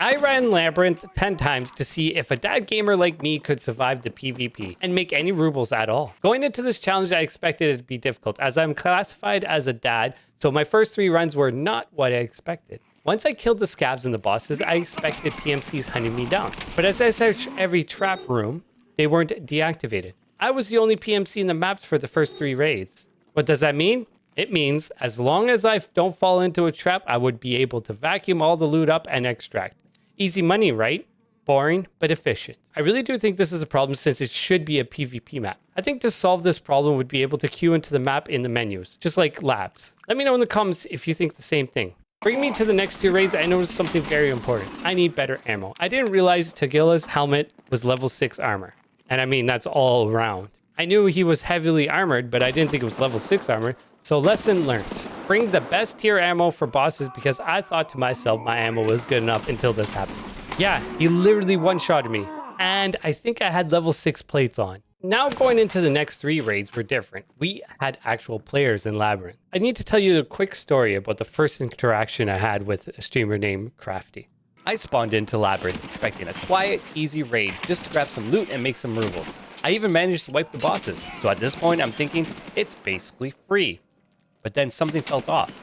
I ran Labyrinth 10 times to see if a dad gamer like me could survive the PvP and make any rubles at all. Going into this challenge, I expected it to be difficult as I'm classified as a dad, so my first 3 runs were not what I expected. Once I killed the scavs and the bosses, I expected PMCs hunting me down. But as I searched every trap room, they weren't deactivated. I was the only PMC in the maps for the first 3 raids. What does that mean? It means as long as I don't fall into a trap, I would be able to vacuum all the loot up and extract. Easy money, right? Boring, but efficient. I really do think this is a problem since it should be a PvP map. I think to solve this problem would be able to queue into the map in the menus, just like labs. Let me know in the comments if you think the same thing. Bring me to the next 2 raids. I noticed something very important. I need better ammo. I didn't realize Tagilla's helmet was level 6 armor. And I mean, that's all around. I knew he was heavily armored, but I didn't think it was level 6 armor. So lesson learned. Bring the best tier ammo for bosses because I thought to myself my ammo was good enough until this happened. Yeah, he literally one-shotted me. And I think I had level 6 plates on. Now going into the next 3 raids were different. We had actual players in Labyrinth. I need to tell you a quick story about the first interaction I had with a streamer named Crafty. I spawned into Labyrinth expecting a quiet, easy raid just to grab some loot and make some rubles. I even managed to wipe the bosses. So at this point, I'm thinking it's basically free. But then something felt off.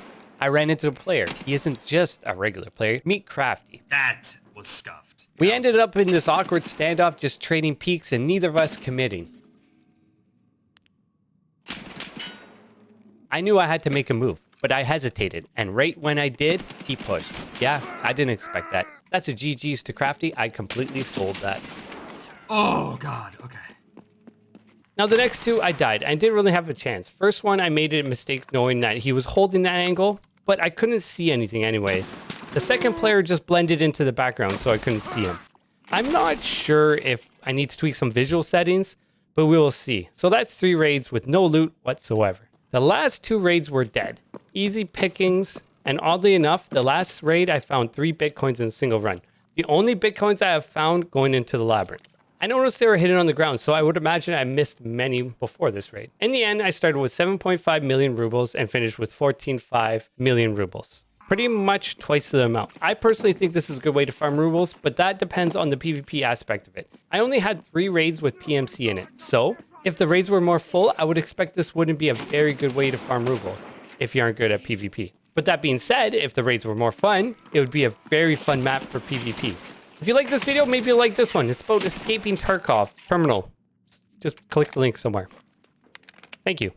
I ran into the player. He isn't just a regular player. Meet Crafty. That was scuffed. We ended up in this awkward standoff, just trading peeks and neither of us committing. I knew I had to make a move, but I hesitated. And right when I did, he pushed. Yeah, I didn't expect that. That's a GG's to Crafty. I completely sold that. Oh, God. Okay. Now, the next 2, I died. I didn't really have a chance. First one, I made a mistake knowing that he was holding that angle, but I couldn't see anything anyways. The second player just blended into the background, so I couldn't see him. I'm not sure if I need to tweak some visual settings, but we will see. So that's 3 raids with no loot whatsoever. The last 2 raids were dead. Easy pickings, and oddly enough, the last raid I found 3 bitcoins in a single run. The only bitcoins I have found going into the Labyrinth. I noticed they were hidden on the ground, so I would imagine I missed many before this raid. In the end, I started with 7.5 million rubles and finished with 14.5 million rubles. Pretty much twice the amount. I personally think this is a good way to farm rubles, but that depends on the PvP aspect of it. I only had 3 raids with PMC in it, so if the raids were more full, I would expect this wouldn't be a very good way to farm rubles if you aren't good at PvP. But that being said, if the raids were more fun, it would be a very fun map for PvP. If you like this video, maybe you'll like this one. It's about escaping Tarkov terminal. Just click the link somewhere. Thank you.